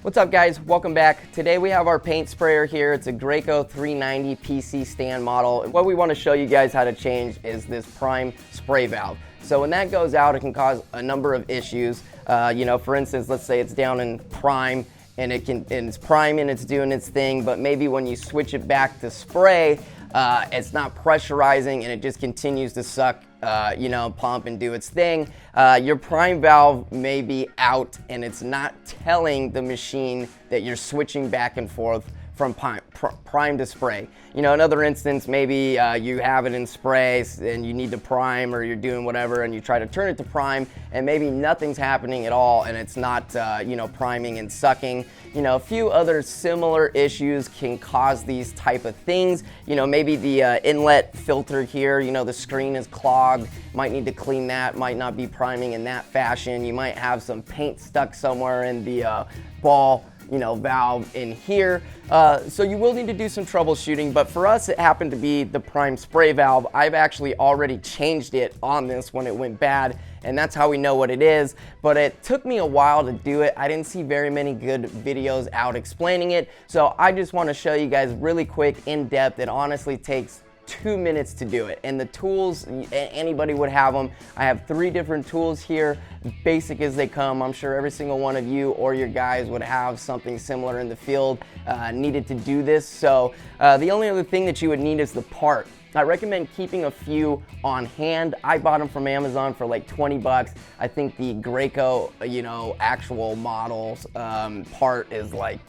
What's up guys, welcome back. Today we have our paint sprayer here. It's a Graco 390 PC stand model. What we want to show you guys how to change is this prime spray valve. So when that goes out, it can cause a number of issues. For instance, let's say it's down in prime and it's prime and it's doing its thing, but maybe when you switch it back to spray, it's not pressurizing and it just continues to suck, pump and do its thing. Your prime valve may be out and it's not telling the machine that you're switching back and forth from prime to spray. Another instance, maybe you have it in spray and you need to prime, or you're doing whatever and you try to turn it to prime and maybe nothing's happening at all and it's not, priming and sucking. A few other similar issues can cause these type of things. Maybe the inlet filter here, the screen is clogged, might need to clean that, might not be priming in that fashion. You might have some paint stuck somewhere in the ball valve in here. So you will need to do some troubleshooting, but for us it happened to be the prime spray valve. I've actually already changed it on this when it went bad, and that's how we know what it is, but it took me a while to do it. I didn't see very many good videos out explaining it, so I just want to show you guys really quick, in depth. It honestly takes 2 minutes to do it, and the tools, anybody would have them. I have 3 different tools here, basic as they come. I'm sure every single one of you or your guys would have something similar in the field needed to do this. So the only other thing that you would need is the part. I recommend keeping a few on hand. I bought them from Amazon for like 20 bucks. I think the Graco, actual models part is like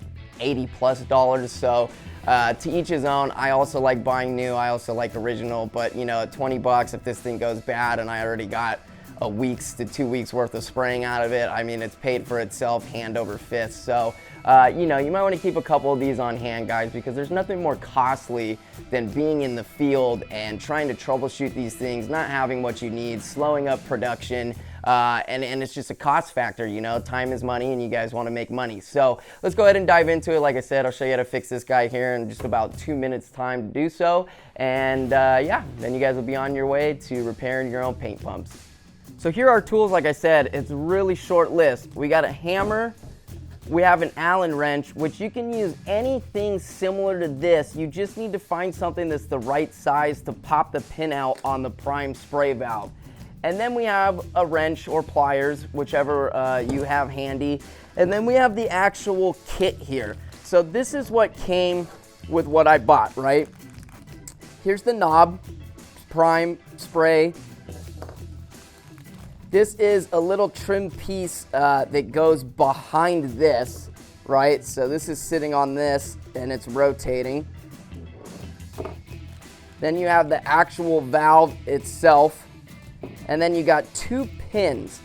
$80+. So to each his own. I also like buying new. I also like original, but at 20 bucks, if this thing goes bad and I already got a week's to 2 weeks worth of spraying out of it, I mean, it's paid for itself hand over fist. So you might want to keep a couple of these on hand, guys, because there's nothing more costly than being in the field and trying to troubleshoot these things, not having what you need, slowing up production. And it's just a cost factor. Time is money and you guys want to make money. So let's go ahead and dive into it. Like I said, I'll show you how to fix this guy here in just about 2 minutes time to do so. And yeah, then you guys will be on your way to repairing your own paint pumps. So here are our tools. Like I said, it's a really short list. We got a hammer. We have an Allen wrench, which you can use anything similar to this. You just need to find something that's the right size to pop the pin out on the prime spray valve. And then we have a wrench or pliers, whichever you have handy. And then we have the actual kit here. So this is what came with what I bought, right? Here's the knob, prime spray. This is a little trim piece that goes behind this, right? So this is sitting on this and it's rotating. Then you have the actual valve itself. And then you got 2 pins.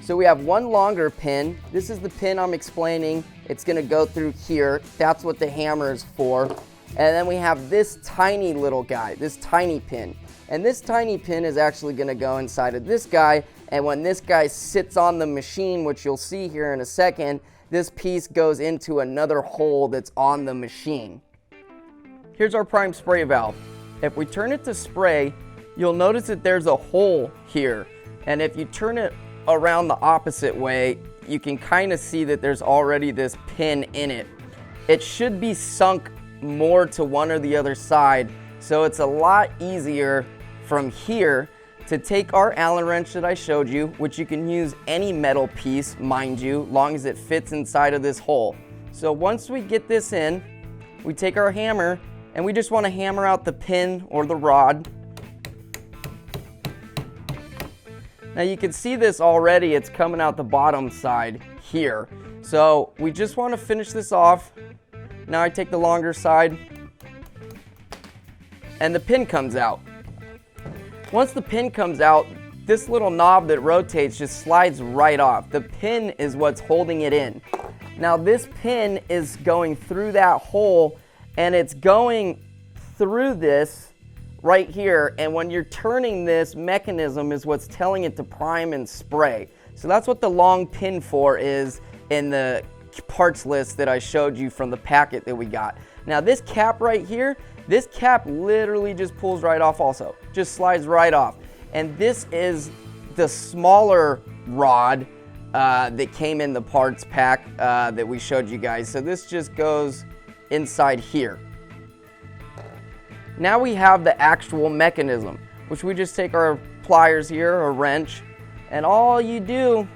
So we have one longer pin. This is the pin I'm explaining. It's gonna go through here. That's what the hammer is for. And then we have this tiny little guy, this tiny pin. And this tiny pin is actually gonna go inside of this guy. And when this guy sits on the machine, which you'll see here in a second, this piece goes into another hole that's on the machine. Here's our prime spray valve. If we turn it to spray, you'll notice that there's a hole here, and if you turn it around the opposite way, you can kind of see that there's already this pin in it. It should be sunk more to one or the other side, so it's a lot easier from here to take our Allen wrench that I showed you, which you can use any metal piece, mind you, long as it fits inside of this hole. So once we get this in, we take our hammer and we just want to hammer out the pin or the rod. Now you can see this already, it's coming out the bottom side here. So we just want to finish this off. Now I take the longer side and the pin comes out. Once the pin comes out, this little knob that rotates just slides right off. The pin is what's holding it in. Now this pin is going through that hole and it's going through this right here, and when you're turning this mechanism is what's telling it to prime and spray. So that's what the long pin for is in the parts list that I showed you from the packet that we got. Now this cap right here, this cap literally just pulls right off also, just slides right off. And this is the smaller rod that came in the parts pack that we showed you guys. So this just goes inside here. Now we have the actual mechanism, which we just take our pliers here, or wrench, and all you do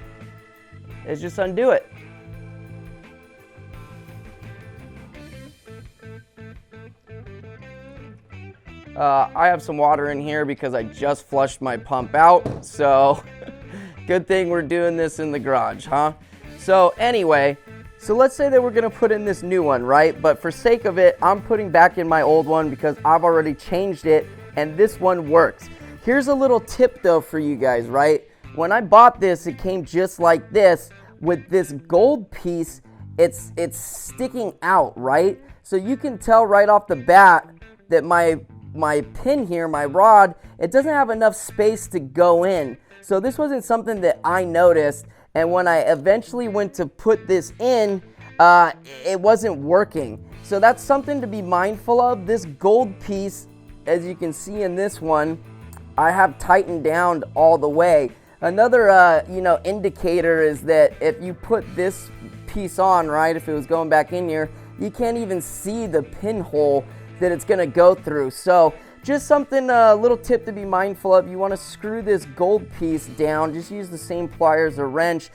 is just undo it. I have some water in here because I just flushed my pump out, so good thing we're doing this in the garage, huh? So anyway, so let's say that we're gonna put in this new one, right? But for sake of it, I'm putting back in my old one because I've already changed it and this one works. Here's a little tip though for you guys, right? When I bought this, it came just like this with this gold piece. It's sticking out, right? So you can tell right off the bat that my pin here, my rod, it doesn't have enough space to go in. So this wasn't something that I noticed, and when I eventually went to put this in, it wasn't working. So that's something to be mindful of. This gold piece, as you can see in this one, I have tightened down all the way. Another indicator is that if you put this piece on, right, if it was going back in here, you can't even see the pinhole that it's going to go through. So just something, a little tip to be mindful of. You want to screw this gold piece down. Just use the same pliers or wrench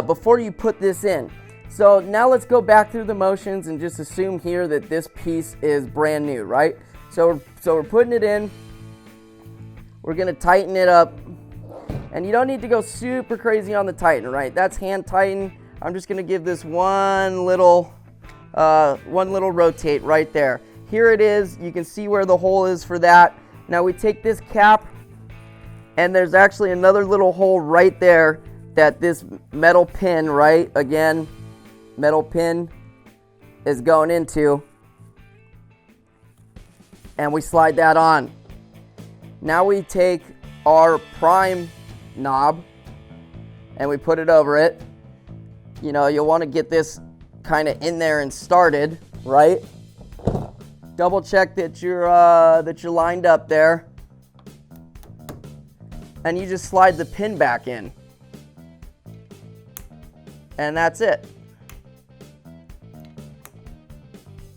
before you put this in. So now let's go back through the motions and just assume here that this piece is brand new, right? So we're putting it in. We're going to tighten it up. And you don't need to go super crazy on the tighten, right? That's hand tighten. I'm just going to give this one little rotate right there. Here it is. You can see where the hole is for that. Now we take this cap, and there's actually another little hole right there that this metal pin, right, again, metal pin is going into, and we slide that on. Now we take our prime knob and we put it over it. You know, you'll want to get this kind of in there and started, right? Double check that you're lined up there, and you just slide the pin back in, and that's it.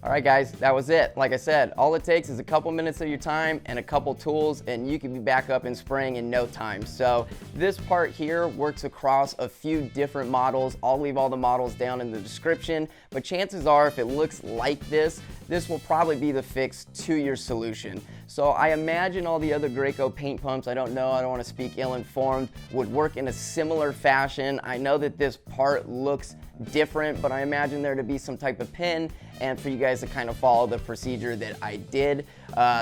All right, guys, that was it. Like I said, all it takes is a couple minutes of your time and a couple tools, and you can be back up and spraying in no time. So this part here works across a few different models. I'll leave all the models down in the description, but chances are if it looks like this will probably be the fix to your solution. So I imagine all the other Graco paint pumps, I don't know, I don't want to speak ill-informed, would work in a similar fashion. I know that this part looks different, but I imagine there to be some type of pin and for you guys to kind of follow the procedure that I did.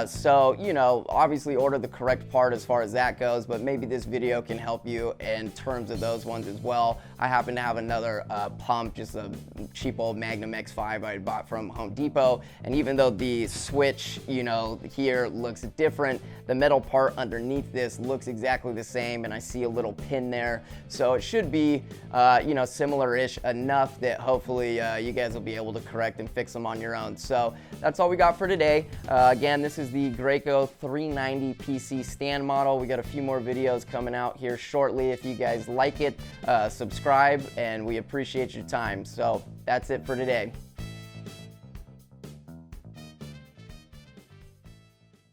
So, you know, obviously order the correct part as far as that goes, but maybe this video can help you in terms of those ones as well. I happen to have another pump, just a cheap old Magnum X5 I bought from Home Depot, and even though the switch, you know, here looks different, the metal part underneath this looks exactly the same, and I see a little pin there. So it should be, you know, similar-ish enough that hopefully you guys will be able to correct and fix them on your own. So that's all we got for today. Again, this is the Graco 390 PC stand model. We got a few more videos coming out here shortly. If you guys like it, subscribe, and we appreciate your time. So that's it for today.